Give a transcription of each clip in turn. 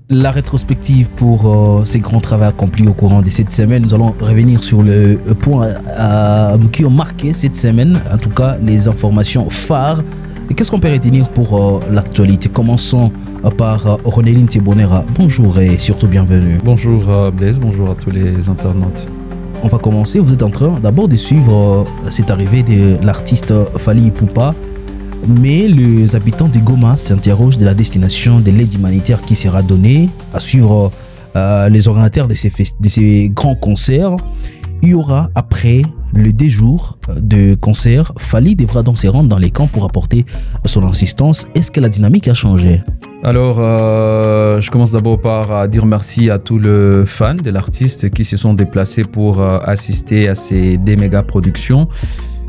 la rétrospective pour ces grands travaux accomplis au courant de cette semaine. Nous allons revenir sur le point qui ont marqué cette semaine, en tout cas les informations phares. Et qu'est-ce qu'on peut retenir pour l'actualité? Commençons par Ronéline Thibonera. Bonjour et surtout bienvenue. Bonjour Blaise, bonjour à tous les internautes. On va commencer. Vous êtes en train d'abord de suivre cette arrivée de l'artiste Fally Ipupa. Mais les habitants de Goma s'interrogent de la destination de l'aide humanitaire qui sera donnée à suivre les organisateurs de ces grands concerts. Il y aura après le 2 jours de concert, Fally devra donc se rendre dans les camps pour apporter son assistance. Est-ce que la dynamique a changé? Alors, je commence d'abord par dire merci à tous les fans de l'artiste qui se sont déplacés pour assister à ces deux méga productions.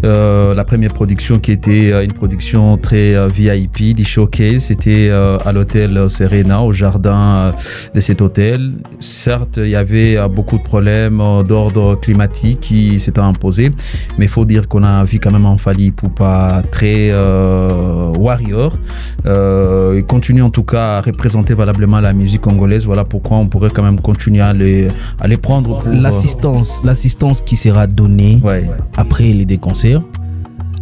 La première production qui était une production très VIP, du showcase, c'était à l'hôtel Serena, au jardin de cet hôtel. Certes, il y avait beaucoup de problèmes d'ordre climatique qui s'étaient imposés, mais il faut dire qu'on a vu quand même un Fally Ipupa très warrior. Il continue en tout cas à représenter valablement la musique congolaise. Voilà pourquoi on pourrait quand même continuer à les prendre pour... L'assistance qui sera donnée après les deux concerts.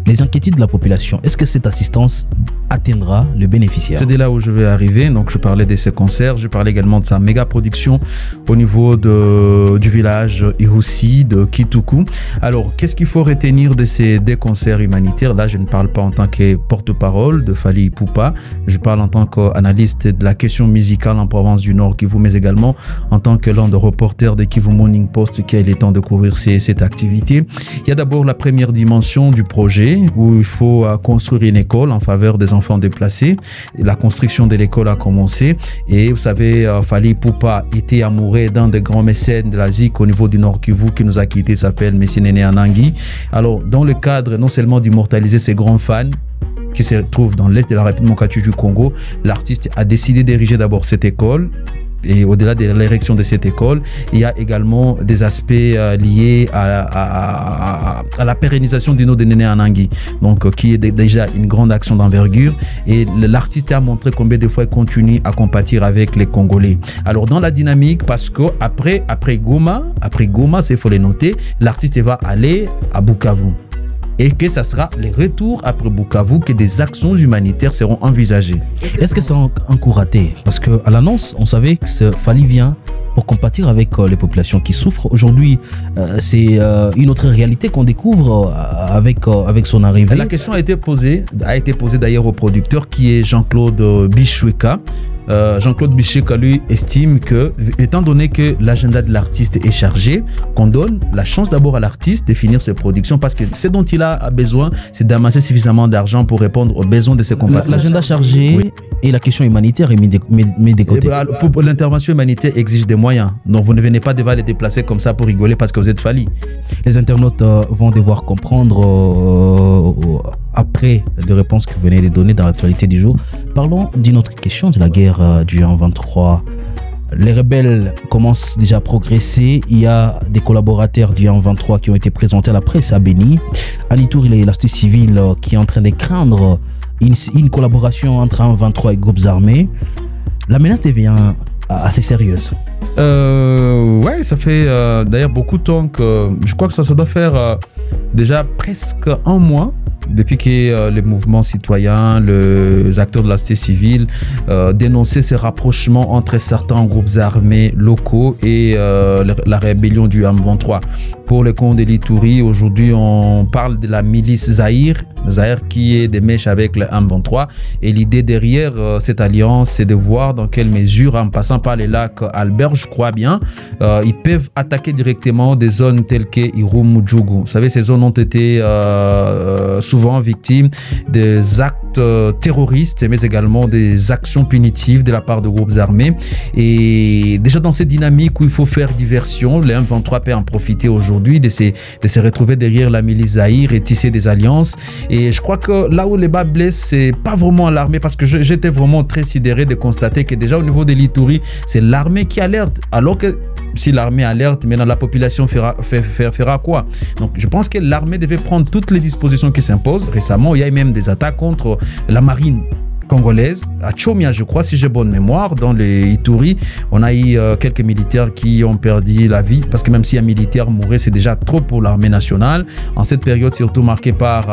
Les inquiétudes de la population, est-ce que cette assistance atteindra le bénéficiaire? C'est de là où je vais arriver. Donc, je parlais de ces concerts, je parlais également de sa méga production au niveau du village Ihoussi, de Kituku. Alors, qu'est-ce qu'il faut retenir de ces deux concerts humanitaires? Là, je ne parle pas en tant que porte-parole de Fally Ipupa, je parle en tant qu'analyste de la question musicale en province du Nord Kivu, mais également en tant que l'un des reporters de Kivu Morning Post qui a eu le temps de couvrir cette activité. Il y a d'abord la première dimension du projet, où il faut construire une école en faveur des enfants déplacés. La construction de l'école a commencé et vous savez, Fally Ipupa était amoureux d'un des grands mécènes de la ZIC au niveau du Nord Kivu qui nous a quittés, s'appelle Messie Néné Anangui. Alors, dans le cadre non seulement d'immortaliser ses grands fans qui se trouvent dans l'est de la République démocratique du Congo, l'artiste a décidé d'ériger d'abord cette école. Et au-delà de l'érection de cette école, il y a également des aspects liés à la pérennisation du nom de Néné Anangui, donc qui est déjà une grande action d'envergure. Et l'artiste a montré combien de fois il continue à compatir avec les Congolais. Alors dans la dynamique, parce que après Goma, il faut le noter, l'artiste va aller à Bukavu. Et que ça sera le retour après Bukavu que des actions humanitaires seront envisagées. Est-ce que c'est un coup raté? Parce qu'à l'annonce, on savait que ce Fally vient pour compatir avec les populations qui souffrent. Aujourd'hui, c'est une autre réalité qu'on découvre avec son arrivée. La question a été posée d'ailleurs au producteur qui est Jean-Claude Bichoueka. Jean-Claude Bichoueka lui estime que, étant donné que l'agenda de l'artiste est chargé, qu'on donne la chance d'abord à l'artiste de finir ses productions, parce que ce dont il a besoin, c'est d'amasser suffisamment d'argent pour répondre aux besoins de ses compatriotes. L'agenda chargé, oui. Et la question humanitaire est mise de côté. Pour l'intervention humanitaire exige des moyens. Donc vous ne venez pas devoir les déplacer comme ça pour rigoler parce que vous êtes Fally. Les internautes vont devoir comprendre après les réponses que vous venez de donner dans l'actualité du jour. Parlons d'une autre question, de la guerre du M23. Les rebelles commencent déjà à progresser. Il y a des collaborateurs du M23 qui ont été présentés à la presse à Béni. À Litour, il y a la société civile qui est en train de craindre une collaboration entre M23 et groupes armés. La menace devient assez sérieuse. Ouais, ça fait d'ailleurs beaucoup de temps que je crois que ça doit faire déjà presque un mois depuis que les mouvements citoyens, les acteurs de la société civile dénonçaient ces rapprochements entre certains groupes armés locaux et la rébellion du M23. Pour le compte de l'Ituri, aujourd'hui on parle de la milice Zahir qui est des mèches avec le M23, et l'idée derrière cette alliance, c'est de voir dans quelle mesure, en passant par les lacs Albert, je crois bien, ils peuvent attaquer directement des zones telles que Irumu, Djougou. Vous savez, ces zones ont été souvent victimes des actes terroristes, mais également des actions punitives de la part de groupes armés. Et déjà dans cette dynamique où il faut faire diversion, le M23 peut en profiter aujourd'hui de se retrouver derrière la milice Zahir et tisser des alliances. Et je crois que là où les bas blessent, c'est pas vraiment l'armée, parce que j'étais vraiment très sidéré de constater que déjà au niveau de l'Ituri, c'est l'armée qui alerte, alors que si l'armée alerte, maintenant la population fera quoi? Donc je pense que l'armée devait prendre toutes les dispositions qui s'imposent. Récemment, il y a même des attaques contre la marine. congolaise, à Tchomia, je crois, si j'ai bonne mémoire, dans les Ituri. On a eu quelques militaires qui ont perdu la vie, parce que même si un militaire mourait, c'est déjà trop pour l'armée nationale. En cette période, surtout marquée par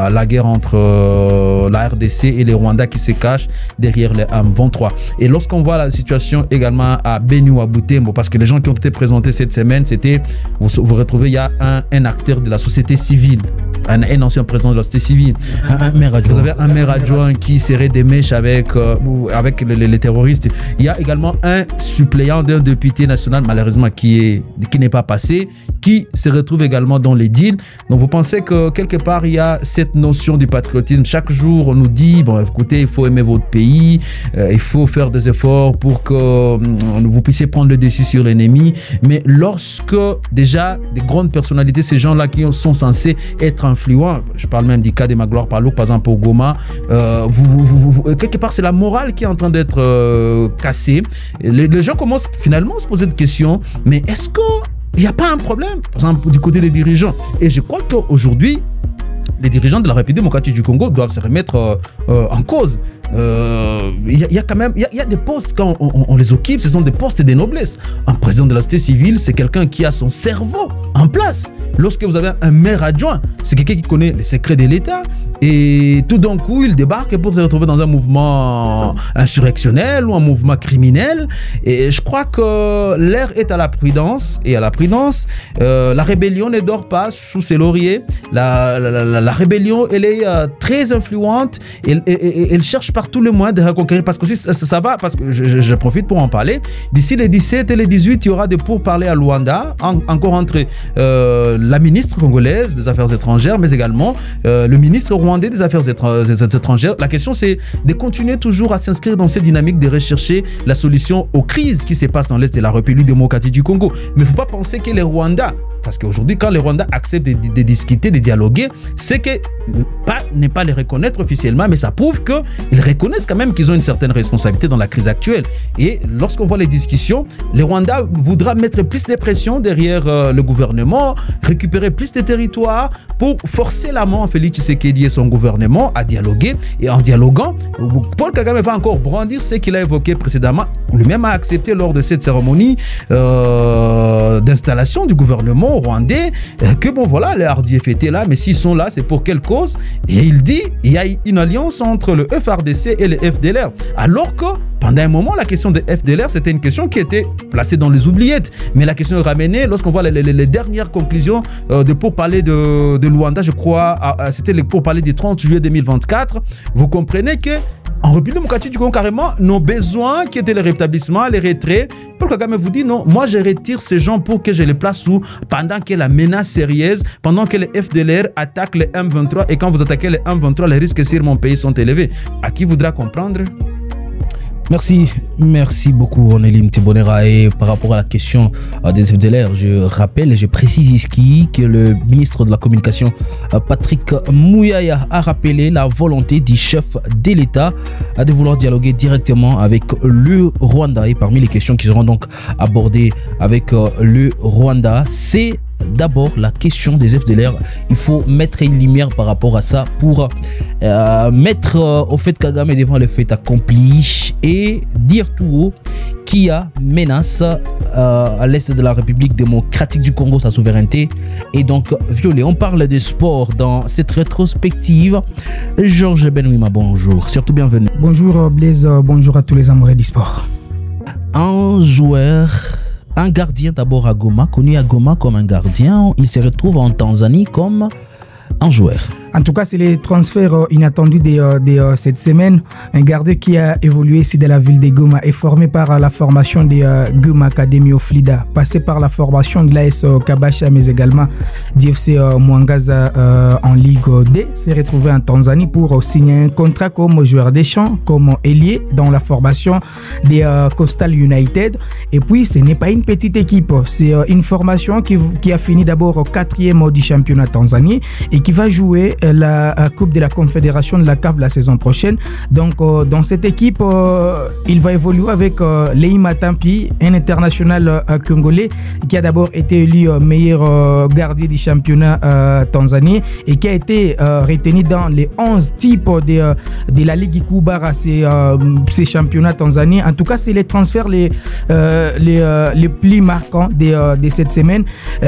la guerre entre la RDC et les Rwandais qui se cachent derrière les M23. Et lorsqu'on voit la situation également à Beni ou à Butembo, parce que les gens qui ont été présentés cette semaine, c'était, vous retrouvez, il y a un acteur de la société civile, un ancien président de la société civile. Un maire adjoint. Vous avez un maire adjoint qui serait des mèches avec les terroristes. Il y a également un suppléant d'un député national, malheureusement, qui n'est pas passé, qui se retrouve également dans les deals. Donc vous pensez que quelque part, il y a cette notion du patriotisme. Chaque jour, on nous dit, bon, écoutez, il faut aimer votre pays, il faut faire des efforts pour que vous puissiez prendre le dessus sur l'ennemi. Mais lorsque déjà des grandes personnalités, ces gens-là qui sont censés être influents, je parle même du cas de Magloire Palouk, par exemple au Goma, quelque part c'est la morale qui est en train d'être cassée. Les gens commencent finalement à se poser des questions, mais est-ce qu'il n'y a pas un problème, par exemple du côté des dirigeants? Et je crois qu'aujourd'hui, les dirigeants de la République démocratique du Congo doivent se remettre en cause. Il y a quand même, il y a des postes, quand on les occupe, ce sont des postes de noblesse. Un président de la société civile, c'est quelqu'un qui a son cerveau en place. Lorsque vous avez un maire adjoint, c'est quelqu'un qui connaît les secrets de l'État, et tout d'un coup, il débarque pour se retrouver dans un mouvement insurrectionnel ou un mouvement criminel. Et je crois que l'ère est à la prudence, et à la prudence, la rébellion ne dort pas sous ses lauriers. La rébellion, elle est très influente, elle cherche par tous les moyens de reconquérir, parce que aussi ça va, parce que je profite pour en parler. D'ici les 17 et les 18, il y aura des pourparlers à Luanda, encore entre la ministre congolaise des Affaires étrangères, mais également le ministre rwandais des Affaires étrangères. La question, c'est de continuer toujours à s'inscrire dans cette dynamique de rechercher la solution aux crises qui se passent dans l'Est de la République démocratique du Congo. Mais il ne faut pas penser que les Rwandais, parce qu'aujourd'hui, quand les Rwandais acceptent de discuter, de dialoguer, c'est que n'est pas les reconnaître officiellement, mais ça prouve qu'ils reconnaissent quand même qu'ils ont une certaine responsabilité dans la crise actuelle. Et lorsqu'on voit les discussions, les Rwandais voudront mettre plus de pression derrière le gouvernement, récupérer plus de territoires pour forcer la main à Félix Tshisekedi et son gouvernement à dialoguer. Et en dialoguant, Paul Kagame va encore brandir ce qu'il a évoqué précédemment. Lui-même a accepté lors de cette cérémonie d'installation du gouvernement rwandais que bon voilà, les RDF étaient là, mais s'ils sont là, c'est pour quelle cause? Et il dit il y a une alliance entre le FRDC et le FDLR. Alors que pendant un moment, la question des FDLR, c'était une question qui était placée dans les oubliettes. Mais la question est ramenée lorsqu'on voit les dernières conclusions de pourparlers de Luanda, je crois, c'était les pourparlers du 30 juillet 2024. Vous comprenez que en République démocratique du Congo, carrément, nos besoins qui étaient le rétablissement, les retraits, Paul Kagame vous dit non, moi je retire ces gens pour que je les place où, pendant que la menace sérieuse, pendant que les FDLR attaquent les M23, et quand vous attaquez les M23, les risques sur mon pays sont élevés. À qui voudra comprendre? Merci beaucoup Onelim Tibonera. Et par rapport à la question des FDLR, je rappelle et je précise ici que le ministre de la Communication Patrick Mouyaya a rappelé la volonté du chef de l'État de vouloir dialoguer directement avec le Rwanda. Et parmi les questions qui seront donc abordées avec le Rwanda, c'est d'abord la question des FDLR. Il faut mettre une lumière par rapport à ça pour mettre au fait Kagame devant le fait accompli et dire tout haut qu'il y a menace à l'est de la République démocratique du Congo, sa souveraineté est donc violée. On parle de sport dans cette rétrospective. Georges Benouima, bonjour, surtout bienvenue. Bonjour Blaise, bonjour à tous les amoureux du sport. Un gardien d'abord à Goma, connu à Goma comme un gardien, il se retrouve en Tanzanie comme un joueur. En tout cas, c'est les transferts inattendus de cette semaine. Un gardien qui a évolué ici de la ville de Goma est formé par la formation de Goma Academy of Lida, passé par la formation de l'AS Kabasha, mais également d'FC Mwangaza en Ligue D. S'est retrouvé en Tanzanie pour signer un contrat comme joueur des champs, comme ailier dans la formation des Coastal United. Et puis, ce n'est pas une petite équipe, c'est une formation qui a fini d'abord au 4e du championnat tanzanien et qui va jouer la Coupe de la Confédération de la CAF la saison prochaine. Donc, dans cette équipe, il va évoluer avec Leima Tampi, un international congolais qui a d'abord été élu meilleur gardien du championnat tanzanien et qui a été retenu dans les 11 types de la Ligue Ikubara, ces championnats tanzaniens. En tout cas, c'est les transferts les plus marquants de cette semaine.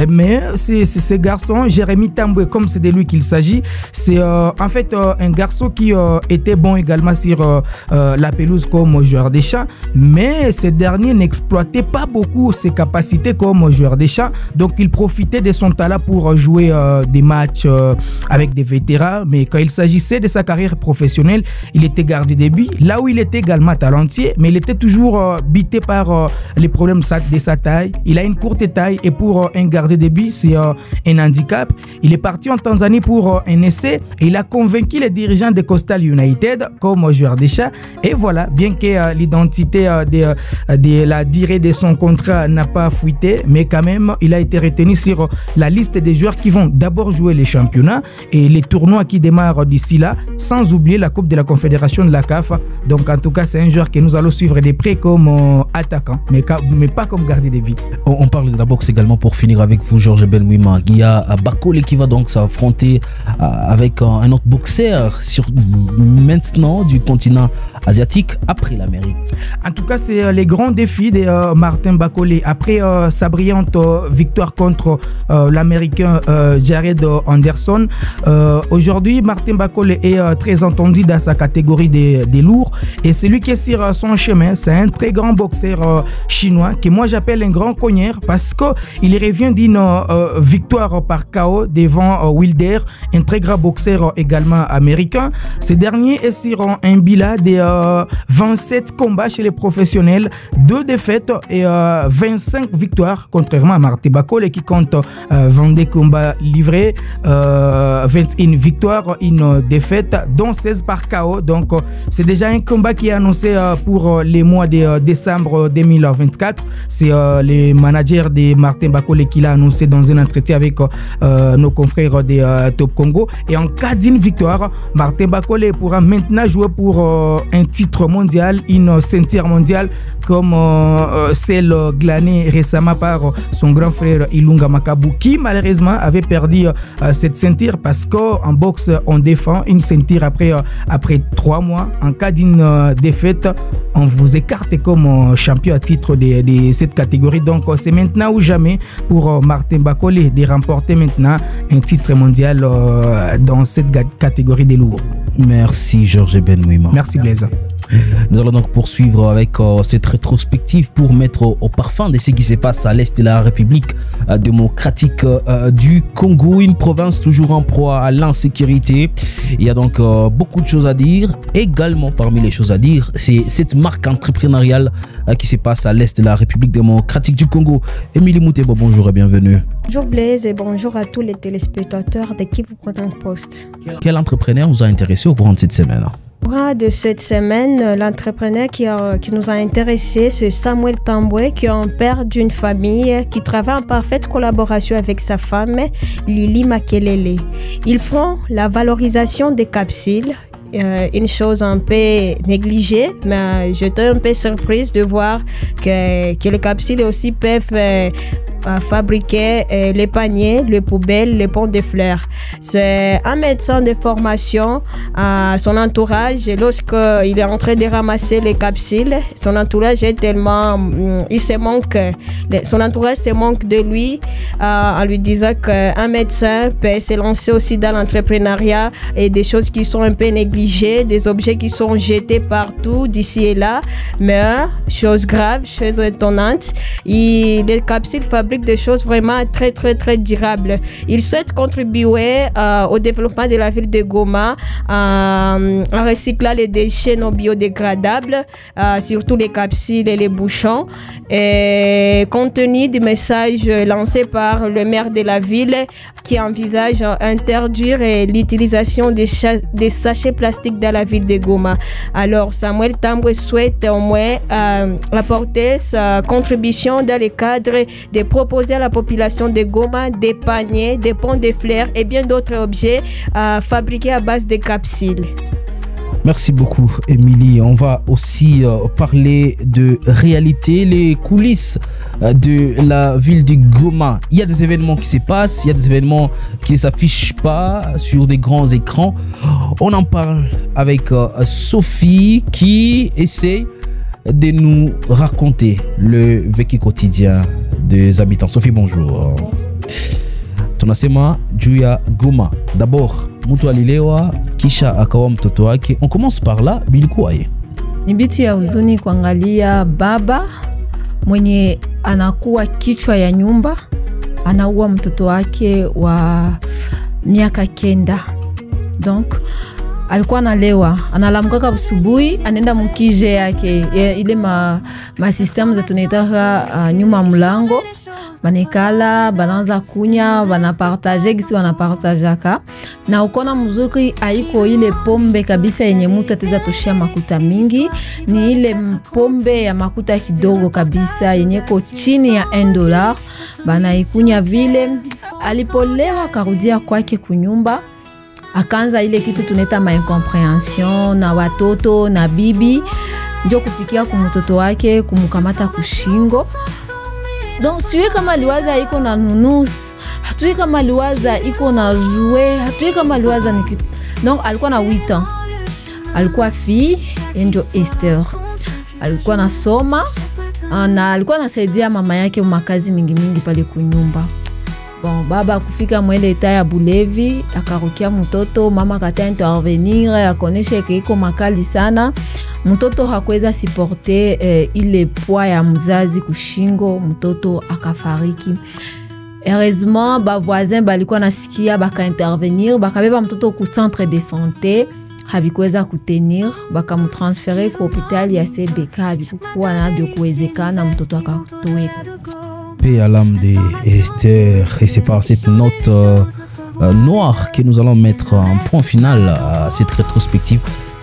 Mais ce garçon, Jérémy Tambwe, comme c'est de lui qu'il s'agit, c'est en fait un garçon qui était bon également sur la pelouse comme joueur des champs, mais ce dernier n'exploitait pas beaucoup ses capacités comme joueur des champs. Donc, il profitait de son talent pour jouer des matchs avec des vétérans. Mais quand il s'agissait de sa carrière professionnelle, il était gardien de but, là où il était également talentueux, mais il était toujours bité par les problèmes de sa taille. Il a une courte taille et pour un gardien de but, c'est un handicap. Il est parti en Tanzanie pour un essai et il a convaincu les dirigeants de Coastal United comme joueur des chats. Et voilà, bien que l'identité de la durée de son contrat n'a pas fuité, mais quand même, il a été retenu sur la liste des joueurs qui vont d'abord jouer les championnats et les tournois qui démarrent d'ici là, sans oublier la Coupe de la Confédération de la CAF. Donc, en tout cas, c'est un joueur que nous allons suivre de près comme attaquant, mais pas comme gardien de but. On parle de la boxe également pour finir avec vous, Georges Benmouima. Il y a Bakole qui va donc s'affronter avec un autre boxeur maintenant du continent asiatique après l'Amérique. En tout cas, c'est les grands défis de Martin Bakole. Après sa brillante victoire contre l'Américain Jared Anderson, aujourd'hui, Martin Bakole est très entendu dans sa catégorie des lourds. Et c'est lui qui est sur son chemin. C'est un très grand boxeur chinois que moi j'appelle un grand cogneur parce qu'il revient d'une victoire par KO devant Wilder, un très grand boxeur également américain. Ce dernier est sur un bilan de 27 combats chez les professionnels, 2 défaites et 25 victoires, contrairement à Martin Bakole qui compte 22 combats livrés, 21 victoires, une défaite, dont 16 par KO. Donc, c'est déjà un combat qui est annoncé pour les mois de décembre 2024. C'est le manager de Martin Bakole qui l'a annoncé dans un entretien avec nos confrères de Top Congo. Et en cas d'une victoire, Martin Bakole pourra maintenant jouer pour un titre mondial, une ceinture mondiale comme celle glanée récemment par son grand frère Ilunga Makabu, qui malheureusement avait perdu cette ceinture parce qu'en boxe on défend une ceinture après 3 mois. En cas d'une défaite, on vous écarte comme champion à titre de cette catégorie. Donc c'est maintenant ou jamais pour Martin Bakole de remporter maintenant un titre mondial dans cette catégorie des lourds. Merci Georges Benmouima. Merci Blaise. Nous allons donc poursuivre avec cette rétrospective pour mettre au parfum de ce qui se passe à l'est de la République démocratique du Congo, une province toujours en proie à l'insécurité. Il y a donc beaucoup de choses à dire. Également, parmi les choses à dire, c'est cette marque entrepreneuriale qui se passe à l'est de la République démocratique du Congo. Émilie Mouteba, bonjour et bienvenue. Bonjour Blaise et bonjour à tous les téléspectateurs de qui vous prenez en poste. Quel entrepreneur vous a intéressé au courant de cette semaine? Au cours de cette semaine, l'entrepreneur qui nous a intéressé, c'est Samuel Tambwe, qui est un père d'une famille qui travaille en parfaite collaboration avec sa femme, Lily Makelele. Ils font la valorisation des capsules. Une chose un peu négligée, mais j'étais un peu surprise de voir que les capsules aussi peuvent fabriquer les paniers, les poubelles, les ponts de fleurs. C'est un médecin de formation. Son entourage, lorsqu'il est en train de ramasser les capsules, son entourage est tellement... son entourage se manque de lui en lui disant qu'un médecin peut se lancer aussi dans l'entrepreneuriat et des choses qui sont un peu négligées, des objets qui sont jetés partout, d'ici et là. Mais chose grave, chose étonnante, les capsules fabriquent des choses vraiment très durables. Il souhaite contribuer au développement de la ville de Goma en recyclant les déchets non biodégradables, surtout les capsules et les bouchons. Et compte tenu du message lancé par le maire de la ville qui envisage d'interdire l'utilisation des sachets plastiques dans la ville de Goma. Alors Samuel Tambwe souhaite au moins apporter sa contribution dans le cadre des proposer à la population de Goma des paniers, des ponts de fleurs et bien d'autres objets fabriqués à base de capsules. Merci beaucoup, Émilie. On va aussi parler de réalité, les coulisses de la ville de Goma. Il y a des événements qui se passent, il y a des événements qui ne s'affichent pas sur des grands écrans. On en parle avec Sophie qui essaie de nous raconter le vécu quotidien des habitants. Sophie, bonjour. Tunasema juu ya Goma. D'abord, mtu alilewa kisha akawa mtoto wake. On commence par là, bilikuwaje? Ni bitu ya huzuni kuangalia baba mwenye anakuwa kichwa ya nyumba, anaua mtoto wake wa miaka 9. Donc alikuwa analewa, analamkaka asubuhi, anaenda mkije yake ile ma system za tunaitaka nyuma mlango, banekala bananza kunya, banapartage gisi banapartageaka na ukona mzuri. Haiko ile pombe kabisa yenye mtu ataweza toshia makuta mingi, ni ile pombe ya makuta kidogo kabisa yenye ko chini ya $1. Banaikunya vile. Alipolewa akarudia kwake kunyumba, akaanza ile kitu tunaita ma incomprehension na watoto na bibi, ndio kufikia kumtoto wake kumkamata kushingo. Donc siwe kama liwaza iko na nunus, hatui kama liwaza iko na jouer, hatui kama liwaza ni kitu. Donc alikuwa na 8 ans, alikuwa fille ndio Esther, alikuwa nasoma na alikuwa nasaidia mama yake makazi mingi pale kunyumba. Bon, baba kufika mwele eta ya bulevi, akarukia mtoto, mama kata intervenir, akoneshe iko makali sana. Mtoto hakuweza supporter ile poids ya mzazi kushingo, mtoto akafariki. Heureusement, ba voisin balikuwa nasikia, baka intervenir, bakabeba mtoto ku centre de santé, habikuweza kutenir, baka mutransfere ku hospitali ya CBK, habikuwa na byo kuwezekana, mtoto akatoweka. Paix à l'âme d'Esther. Et c'est par cette note noire que nous allons mettre un point final à cette rétrospective.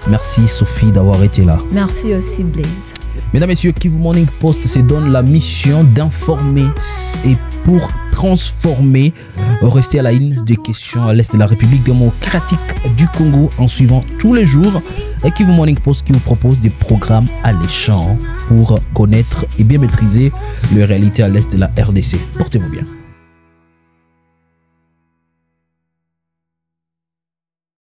Merci Sophie d'avoir été là. Merci aussi Blaise. Mesdames et messieurs, Kivu Morning Post se donne la mission d'informer et pour transformer. Restez à la ligne de questions à l'est de la République démocratique du Congo en suivant tous les jours Kivu Morning Post qui vous propose des programmes alléchants pour connaître et bien maîtriser les réalités à l'est de la RDC. Portez-vous bien.